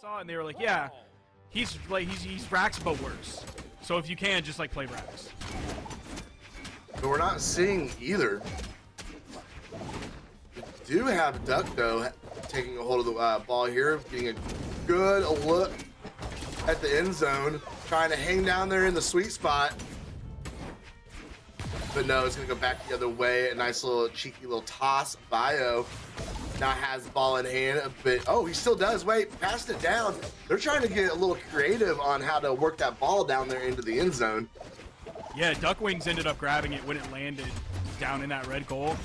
saw, and they were like, yeah, he's Rax but worse. So if you can, just like play Rax. But we're not seeing either. We do have Duck though taking a hold of the ball here, getting a good look at the end zone, trying to hang down there in the sweet spot. But no, it's gonna go back the other way. A nice little cheeky little toss. Bio now has the ball in hand a bit. Oh, he still does. Wait, passed it down. They're trying to get a little creative on how to work that ball down there into the end zone. Yeah, Duckwings ended up grabbing it when it landed down in that red goal.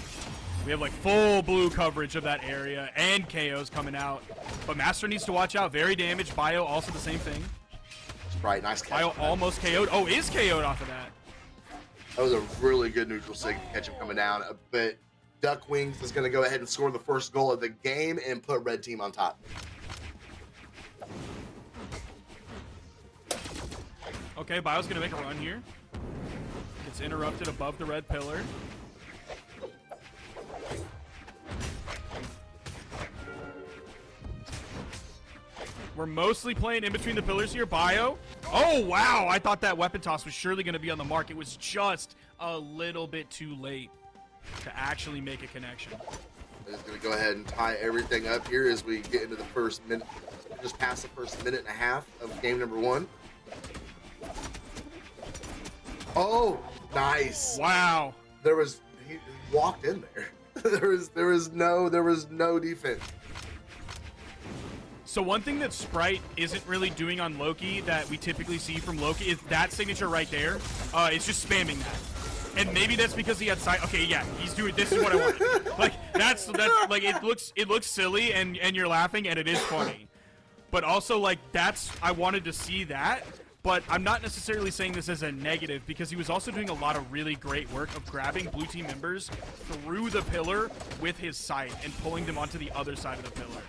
We have like full blue coverage of that area and KOs coming out. But Master needs to watch out. Very damaged. Bio also the same thing. Sprite, nice catch. Bio almost KO'd. Oh, is KO'd off of that. That was a really good neutral sig to catch him coming down. But Duckwings is going to go ahead and score the first goal of the game and put red team on top. Okay, Bio's going to make a run here. Gets interrupted above the red pillar. We're mostly playing in between the pillars here. Bio. Oh, wow. I thought that weapon toss was surely going to be on the mark. It was just a little bit too late to actually make a connection. It's going to go ahead and tie everything up here as we get into the first minute, just past the first minute and a half of game number one. Oh, nice. Wow. He walked in there. there was no defense. So one thing that Sprite isn't really doing on Loki that we typically see from Loki is that signature right there. It's just spamming that. And maybe that's because he had sight. Okay, yeah, he's doing. This is what I want. Like that's like it looks silly and you're laughing and it is funny, but also like I wanted to see that. But I'm not necessarily saying this as a negative because he was also doing a lot of really great work of grabbing blue team members through the pillar with his sight and pulling them onto the other side of the pillar.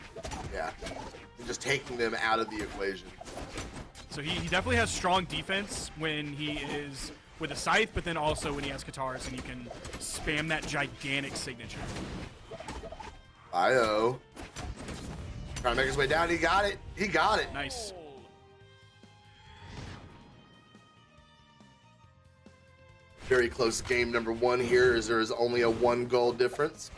Yeah, and just taking them out of the equation. So he definitely has strong defense when he is with a scythe, but then also when he has Katars and you can spam that gigantic signature. Io trying to make his way down. He got it. He got it. Nice. Very close game number one here as there is only a 1 goal difference.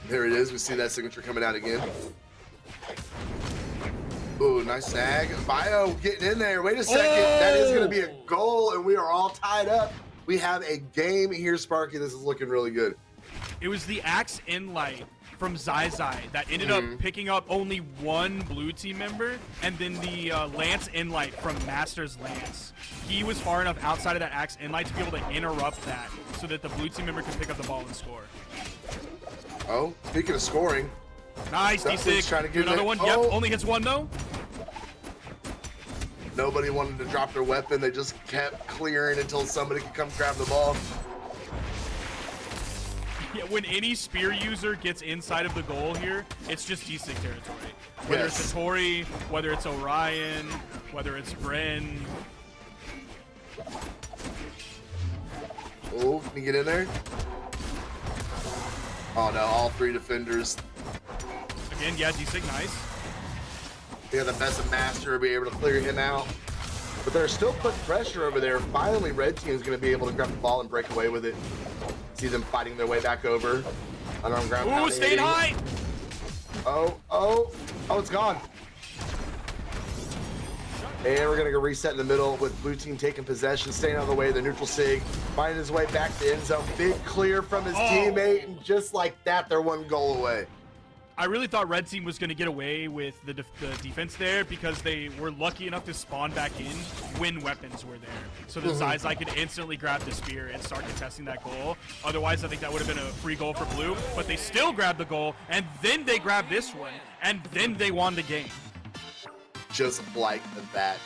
There it is. We see that signature coming out again. Ooh, nice snag. Bio getting in there. Wait a second. Oh! That is going to be a goal, and we are all tied up. We have a game here, Sparky. This is looking really good. It was the Axe Inlight from Zyzy that ended up picking up only one blue team member, and then the Lance Inlight from Master's Lance. He was far enough outside of that Axe Inlight to be able to interrupt that so that the blue team member could pick up the ball and score. Oh, speaking of scoring. Nice, D6. Trying to get another one. Yep, only hits one though. Nobody wanted to drop their weapon. They just kept clearing until somebody could come grab the ball. Yeah, when any spear user gets inside of the goal here, it's just D6 territory. Whether it's a Tori, whether it's Orion, whether it's Bren. Oh, can you get in there? Oh no, all 3 defenders. Again, yeah, D6, nice. They have the best of Master, be able to clear him out. But they're still putting pressure over there. Finally, red team is going to be able to grab the ball and break away with it. See them fighting their way back over. Unarmed ground. Ooh, staying high! Oh, it's gone. And we're going to go reset in the middle with blue team taking possession, staying out of the way of the neutral sig, finding his way back to end zone. Big clear from his teammate, and just like that, they're 1 goal away. I really thought red team was going to get away with the defense there because they were lucky enough to spawn back in when weapons were there. So the Zyzy could instantly grab the spear and start contesting that goal. Otherwise, I think that would have been a free goal for blue. But they still grabbed the goal, and then they grabbed this one, and then they won the game. Just like that.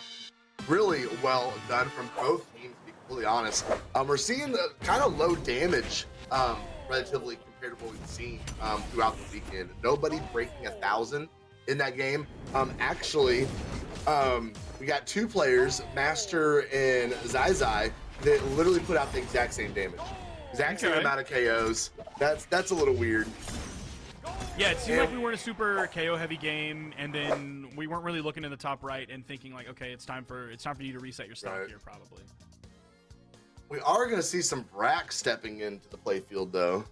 Really well done from both teams, to be completely honest. We're seeing the kind of low damage relatively compared to what we've seen throughout the weekend. Nobody breaking 1,000 in that game. Actually, we got 2 players, Master and Zyzy, that literally put out the exact same damage. Exact same Okay. amount of KOs. That's a little weird. Yeah, it seemed like we were in a super KO heavy game, and then we weren't really looking in the top right and thinking like, okay, it's time for you to reset your stock Right. here, probably. We are going to see some Brack stepping into the playfield, though.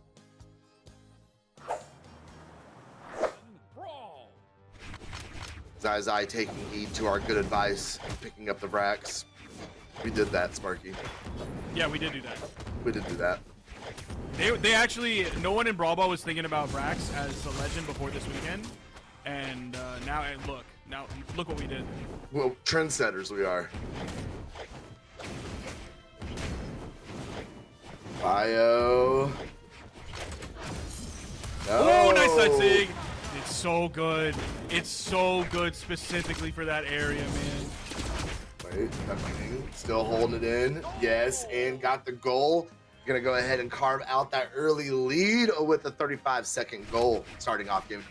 Zyzy taking heed to our good advice, picking up the Bracks. We did that, Sparky. Yeah, we did do that. We did do that. They actually, no one in Brawlball was thinking about Brax as a legend before this weekend, and now look what we did. Well, trendsetters we are. Bio. Oh, nice side sig. It's so good. It's so good specifically for that area, man. Wait, still holding it in. Yes, and got the goal. Gonna go ahead and carve out that early lead with a 35-second goal starting off game.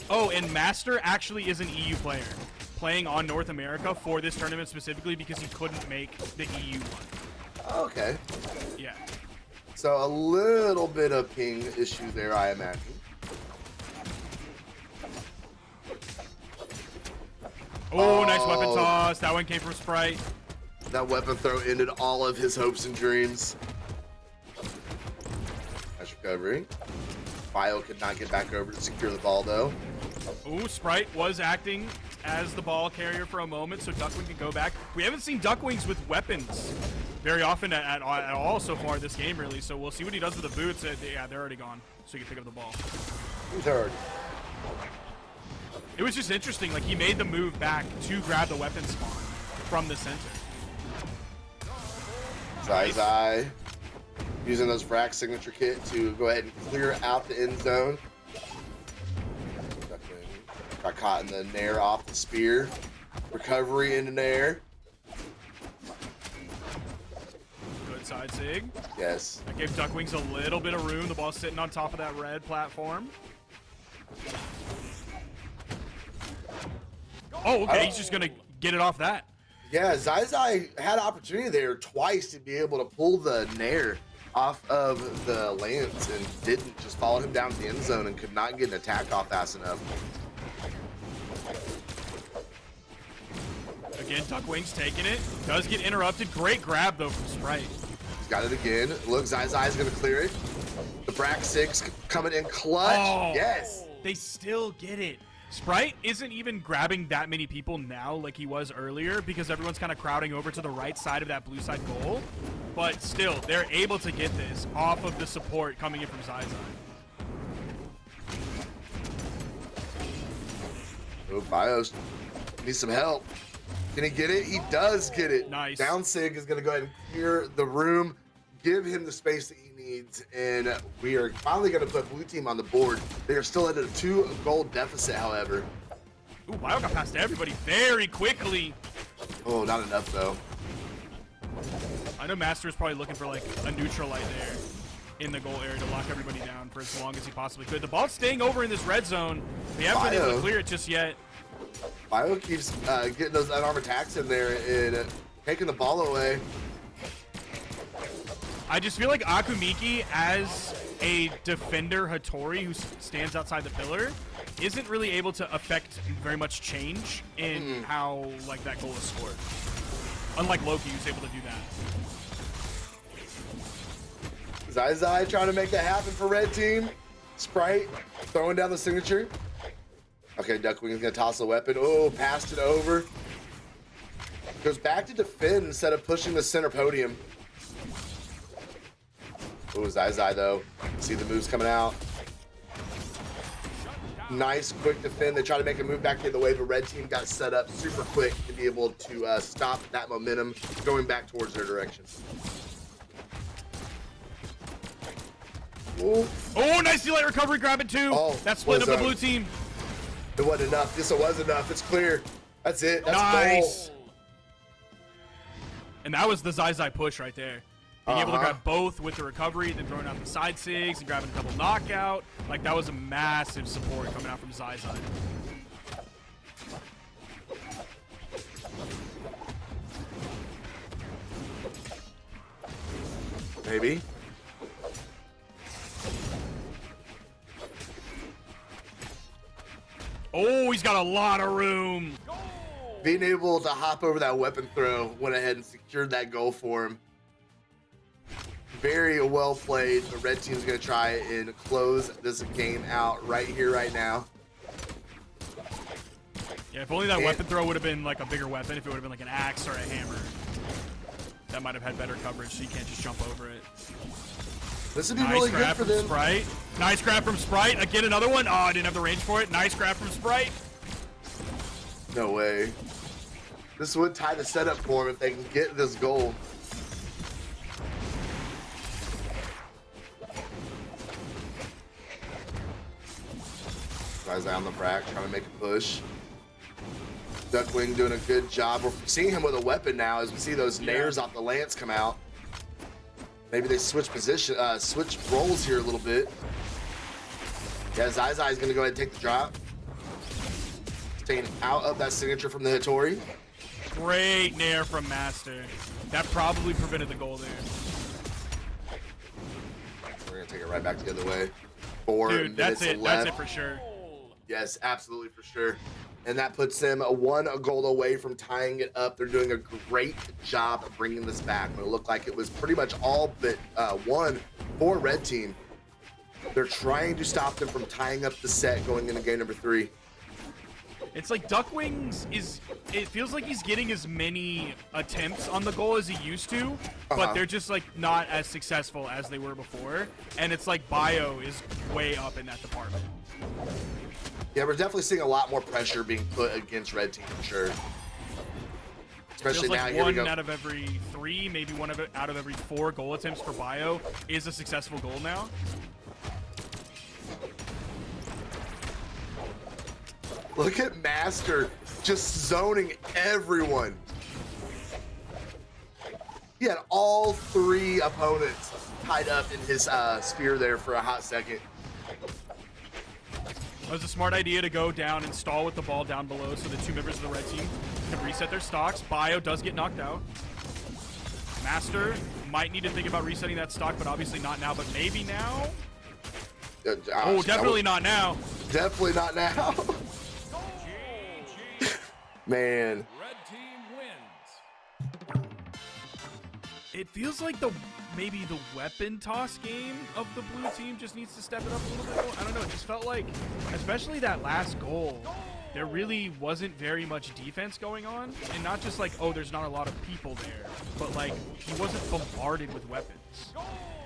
Oh, and Master actually is an EU player playing on North America for this tournament specifically because he couldn't make the EU one. Okay. Yeah. So a little bit of ping issues there, I imagine. Oh, nice weapon toss. That one came from Sprite. That weapon throw ended all of his hopes and dreams. Nice recovery. Bio could not get back over to secure the ball, though. Ooh, Sprite was acting as the ball carrier for a moment, so Duckwing can go back. We haven't seen Duckwings with weapons very often at all so far this game, really. So we'll see what he does with the boots. Yeah, they're already gone, so he can pick up the ball. Third. It was just interesting. Like, he made the move back to grab the weapon spawn from the center. Zyzy using those frac signature kit to go ahead and clear out the end zone. Got caught in the nair off the spear. Recovery into nair. Good side sig. Yes. That gave Duckwings a little bit of room. The ball's sitting on top of that red platform. Oh, okay. He's just going to get it off that. Yeah, Zyzy had opportunity there twice to be able to pull the nair off of the lance and didn't. Just followed him down to the end zone and could not get an attack off fast enough. Again, Duckwings taking it. Does get interrupted. Great grab, though, from Sprite. He's got it again. Look, Zyzy's going to clear it. The Brack 6 coming in clutch. Oh, yes. They still get it. Sprite isn't even grabbing that many people now like he was earlier because everyone's kind of crowding over to the right side of that blue side goal. But still, they're able to get this off of the support coming in from Zyzy. Oh, Bios needs some help. Can he get it? He does get it. Nice. Down Sig is going to go ahead and clear the room, give him the space that he needs, and we are finally going to put blue team on the board. They are still at a 2-goal deficit, however. Ooh, Bio got past everybody very quickly. Oh, not enough, though. I know Master is probably looking for like a neutral light there in the goal area to lock everybody down for as long as he possibly could. The ball's staying over in this red zone. We haven't been able to clear it just yet. Bio keeps getting those unarmed attacks in there and taking the ball away. I just feel like Akumiki, as a defender Hattori who stands outside the pillar, isn't really able to affect very much change in how like that goal is scored. Unlike Loki, who's able to do that. Zyzy trying to make that happen for red team. Sprite throwing down the signature. Okay, Duckwing is gonna toss a weapon. Oh, passed it over. Goes back to defend instead of pushing the center podium. Oh, Zyzy though. See the moves coming out. Nice quick defend. They try to make a move back the other way, but red team got set up super quick to be able to stop that momentum going back towards their direction. Ooh. Oh, nice delay recovery, grab it too. Oh, That's split up the was, blue team. It wasn't enough. Yes, it was enough. It's clear. That's it. That's Nice. goal. And that was the Zyzy push right there. Being able to Uh-huh. grab both with the recovery, then throwing out the side sigs and grabbing a double knockout. Like, that was a massive support coming out from Zyzy. Maybe. Oh, he's got a lot of room. Being able to hop over that weapon throw went ahead and secured that goal for him. Very well played. The red team's going to try and close this game out right here, right now. Yeah, if only that weapon throw would have been like a bigger weapon, if it would have been like an axe or a hammer. That might have had better coverage, so you can't just jump over it. This would be really good for them. Sprite. Nice grab from Sprite. Again, another one. Oh, I didn't have the range for it. Nice grab from Sprite. No way. This would tie the setup for him if they can get this goal. Zyzy on the brack, trying to make a push. Duckwing doing a good job. We're seeing him with a weapon now as we see those nairs off the lance come out. Maybe they switch position, switch roles here a little bit. Yeah, Zyzy is going to go ahead and take the drop. Staying out of that signature from the Hattori. Great nair from Master. That probably prevented the goal there. We're going to take it right back the other way. 4 Dude, minutes that's it. left. That's it for sure. Yes, absolutely for sure. And that puts them one goal away from tying it up. They're doing a great job of bringing this back. But it looked like it was pretty much all but one for red team. They're trying to stop them from tying up the set going into game number 3. It's like Duckwings it feels like he's getting as many attempts on the goal as he used to, but they're just like not as successful as they were before. And it's like Bio is way up in that department. Yeah, we're definitely seeing a lot more pressure being put against red team for sure. Especially feels now, like here we go. one out of every 3, maybe one out of every 4 goal attempts for Bio is a successful goal now. Look at Master just zoning everyone. He had all 3 opponents tied up in his spear there for a hot second. It was a smart idea to go down and stall with the ball down below so the 2 members of the red team can reset their stocks. Bio does get knocked out. Master might need to think about resetting that stock, but obviously not now, but maybe now? Oh, definitely not now. Definitely not now. Man. Red team wins. It feels like maybe the weapon toss game of the blue team just needs to step it up a little bit more. I don't know. It just felt like, especially that last goal, there really wasn't very much defense going on. And not just like, oh, there's not a lot of people there, but like he wasn't bombarded with weapons.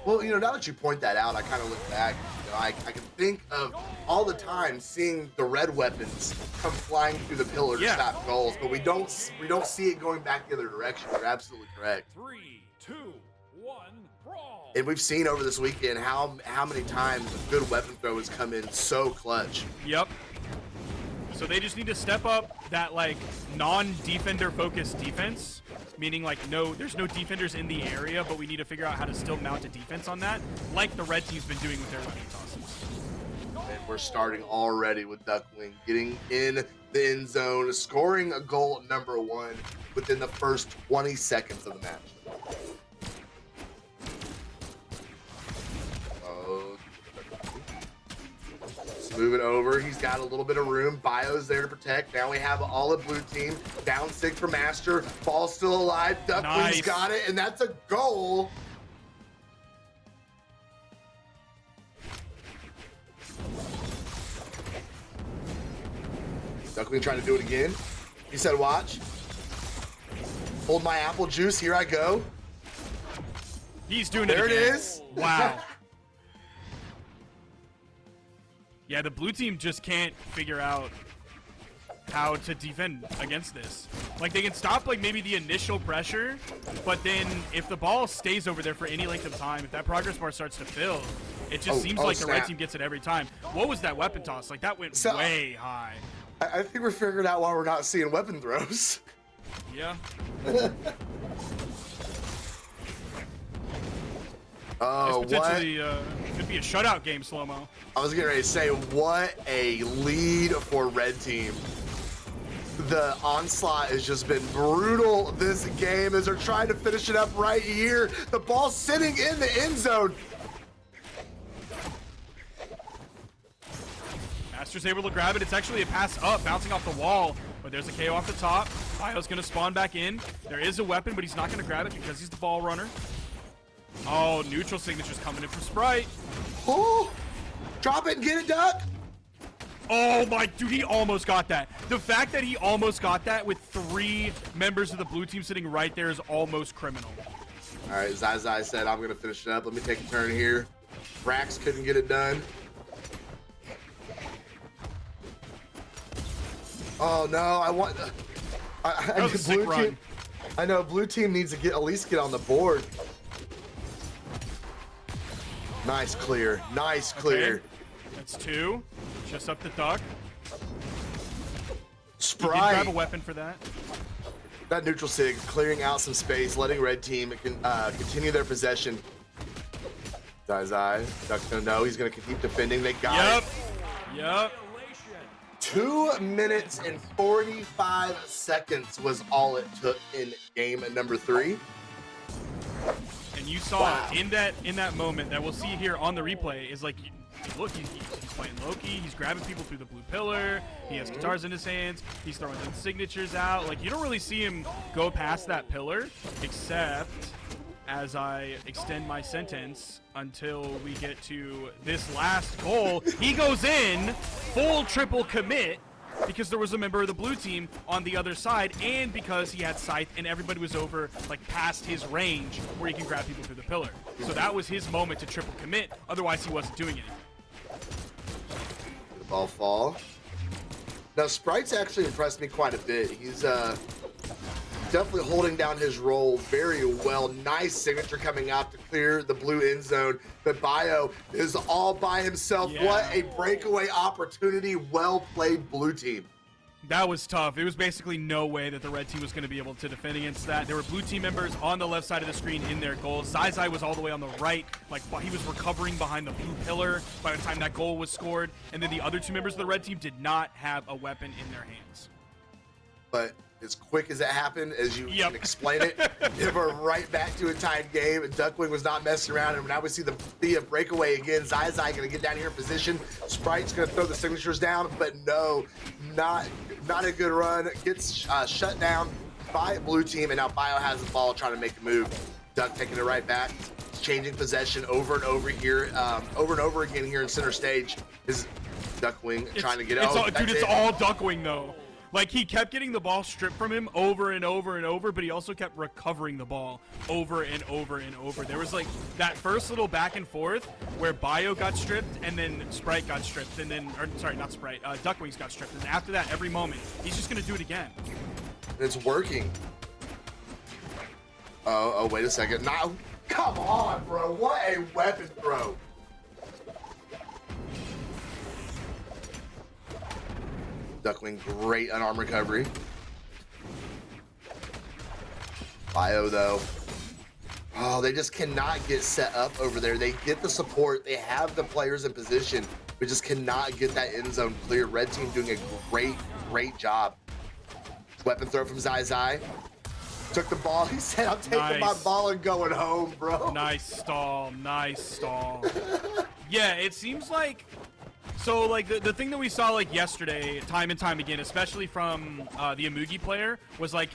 Well, you know, now that you point that out, I kind of look back. You know, I can think of all the time seeing the red weapons come flying through the pillar to stop goals, but we don't see it going back the other direction. You're absolutely correct. 3, 2, 1, brawl. And we've seen over this weekend how many times a good weapon throw has come in so clutch. Yep. So they just need to step up that like non-defender focused defense, meaning like there's no defenders in the area, but we need to figure out how to still mount a defense on that, like the red team's been doing with their weapon tosses. And we're starting already with Duckwing getting in the end zone, scoring a goal number 1 within the first 20 seconds of the match. Move it over. He's got a little bit of room. Bio's there to protect. Now we have all of blue team. Down 6 for Master. Ball's still alive. Duckwings got it, and that's a goal. Duckwing trying to do it again. He said, watch. Hold my apple juice. Here I go. He's doing it again. There it is. Wow. Yeah, the blue team just can't figure out how to defend against this. Like, they can stop, like, maybe the initial pressure, but then if the ball stays over there for any length of time, if that progress bar starts to fill, it just seems like the red team gets it every time. What was that weapon toss? Like, that went way high. I think we're figuring out why we're not seeing weapon throws. Yeah. Oh, this potentially could be a shutout game, Slow-Mo. I was getting ready to say, what a lead for red team. The onslaught has just been brutal this game as they're trying to finish it up right here. The ball sitting in the end zone. Master's able to grab it. It's actually a pass up, bouncing off the wall. But there's a KO off the top. Bio's going to spawn back in. There is a weapon, but he's not going to grab it because he's the ball runner. Oh, neutral signature's coming in from Sprite. Oh, drop it and get it, Duck. Oh my, dude, he almost got that. The fact that he almost got that with 3 members of the blue team sitting right there is almost criminal. All right, Zyzy said, I'm going to finish it up. Let me take a turn here. Rax couldn't get it done. Oh, no, I want... That was a sick run. Team, I know, blue team needs to at least get on the board. Nice clear. Nice clear. Okay. That's 2. Just up the Duck. Sprite. He did grab a weapon for that. That neutral sig clearing out some space, letting red team continue their possession. Zyzy, Duck's gonna know he's gonna keep defending. They got it. Yep. 2 minutes and 45 seconds was all it took in game number 3. And you saw in that moment that we'll see here on the replay is like, look, he's playing Loki. He's grabbing people through the blue pillar. He has guitars in his hands. He's throwing the signatures out. Like, you don't really see him go past that pillar, except as I extend my sentence until we get to this last goal. He goes in, full triple commit, because there was a member of the blue team on the other side, and because he had Scythe and everybody was over, like, past his range where he can grab people through the pillar. So that was his moment to triple commit. Otherwise, he wasn't doing anything. The ball fall. Now, Sprite's actually impressed me quite a bit. He's definitely holding down his role very well. Nice signature coming out to clear the blue end zone. But Bio is all by himself. Yeah. What a breakaway opportunity. Well played, blue team. That was tough. There was basically no way that the red team was going to be able to defend against that. There were blue team members on the left side of the screen in their goals. Zyzy was all the way on the right. Like, he was recovering behind the blue pillar by the time that goal was scored. And then the other 2 members of the red team did not have a weapon in their hands. But as quick as it happened, as you Yep. can explain it, we're right back to a tied game. And Duckwing was not messing around, and now we see the breakaway again. Zyzy gonna get down here in position. Sprite's gonna throw the signatures down, but no, not a good run. Gets shut down by blue team, and now Bio has the ball trying to make a move. Duck taking it right back, changing possession over and over here, over and over again here in center stage. Is Duckwing trying to get out? It's all Duckwing though. Like, he kept getting the ball stripped from him over and over and over, but he also kept recovering the ball over and over and over. There was, like, that first little back and forth where Bio got stripped and then Sprite got stripped and then, or sorry, not Sprite, Duckwings got stripped. And after that, every moment, he's just going to do it again. It's working. Oh, wait a second. Now, come on, bro. What a weapon throw. Duckwing, great unarmed recovery. Bio, though. Oh, they just cannot get set up over there. They get the support. They have the players in position, but just cannot get that end zone clear. Red team doing a great job. Weapon throw from Zyzy. Took the ball. He said, I'm taking my ball and going home, bro. Nice stall. Nice stall. Yeah, it seems like... So, like, the thing that we saw, like, yesterday, time and time again, especially from the Amugi player, was, like,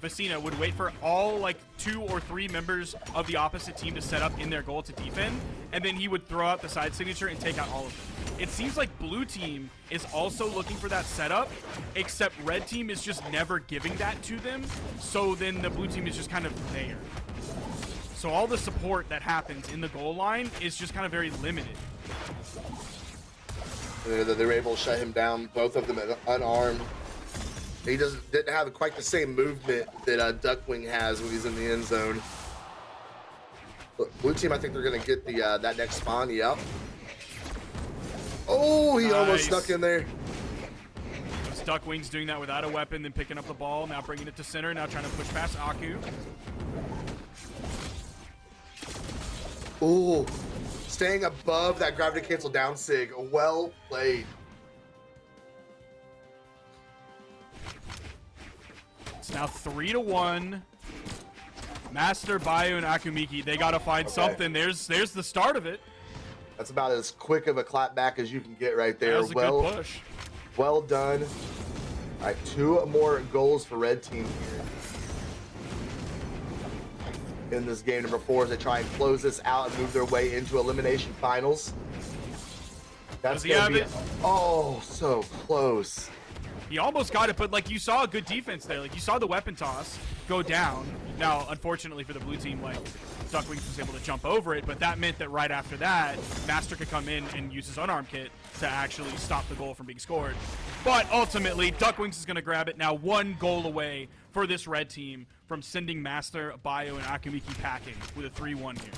Vecina would wait for all, like, 2 or 3 members of the opposite team to set up in their goal to defend, and then he would throw out the side signature and take out all of them. It seems like blue team is also looking for that setup, except red team is just never giving that to them, so then the blue team is just kind of there. So all the support that happens in the goal line is just kind of very limited. They were able to shut him down, both of them unarmed. He didn't have quite the same movement that Duckwing has when he's in the end zone. But blue team, I think they're going to get the that next spawn. Yep. Oh, he almost snuck in there. Duckwings doing that without a weapon, then picking up the ball, now bringing it to center, now trying to push past Aku. Oh. Staying above that gravity cancel down sig. Well played. Now 3-1. Master, Bayo, and Akumiki, they got to find something. There's the start of it. That's about as quick of a clapback as you can get right there. That was a good push. Well done. All right, 2 more goals for red team here in this game number 4 as they try and close this out and move their way into elimination finals. That's gonna be so close. He almost got it, but like you saw a good defense there. Like you saw the weapon toss go down. Now, unfortunately for the blue team, like Duckwings was able to jump over it, but that meant that right after that, Master could come in and use his unarmed kit to actually stop the goal from being scored. But ultimately, Duckwings is going to grab it now, 1 goal away for this red team from sending Master, Bayo, and Akumiki packing with a 3-1 here.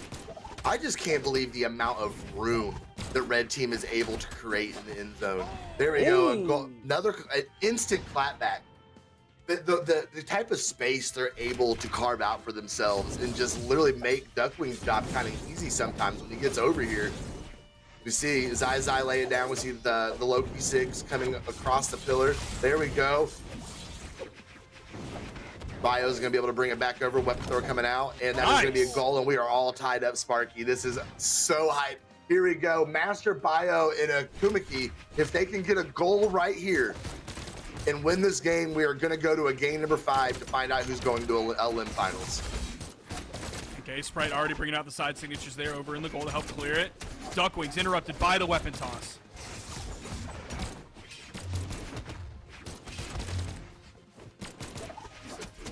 I just can't believe the amount of room the red team is able to create in the end zone. There we go. An instant clapback. The type of space they're able to carve out for themselves and just literally make Duckwings' job kind of easy sometimes when he gets over here. We see Zyzy lay it down. We see the Loki 6 coming across the pillar. There we go. Bayo's going to be able to bring it back over. Weapon throw coming out. And that is going to be a goal, and we are all tied up, Sparky. This is so hype. Here we go. Master, Bayo, and Akumiki. If they can get a goal right here and win this game, we are going to go to a game number 5 to find out who's going to Elim finals. Okay, Sprite already bringing out the side signatures there over in the goal to help clear it. Duckwings interrupted by the weapon toss.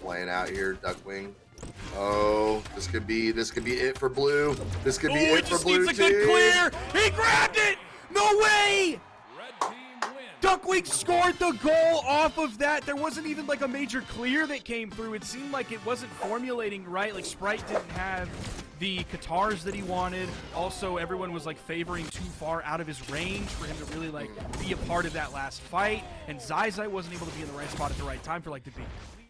Playing out here, Duckwing. Oh, this could be it for blue. This could be it for blue. He just needs a good clear. He grabbed it. No way. Red team wins. Duckwings scored the goal off of that. There wasn't even like a major clear that came through. It seemed like it wasn't formulating right. Like Sprite didn't have the Katars that he wanted. Also, everyone was like favoring too far out of his range for him to really like be a part of that last fight. And Zyzy wasn't able to be in the right spot at the right time for like the big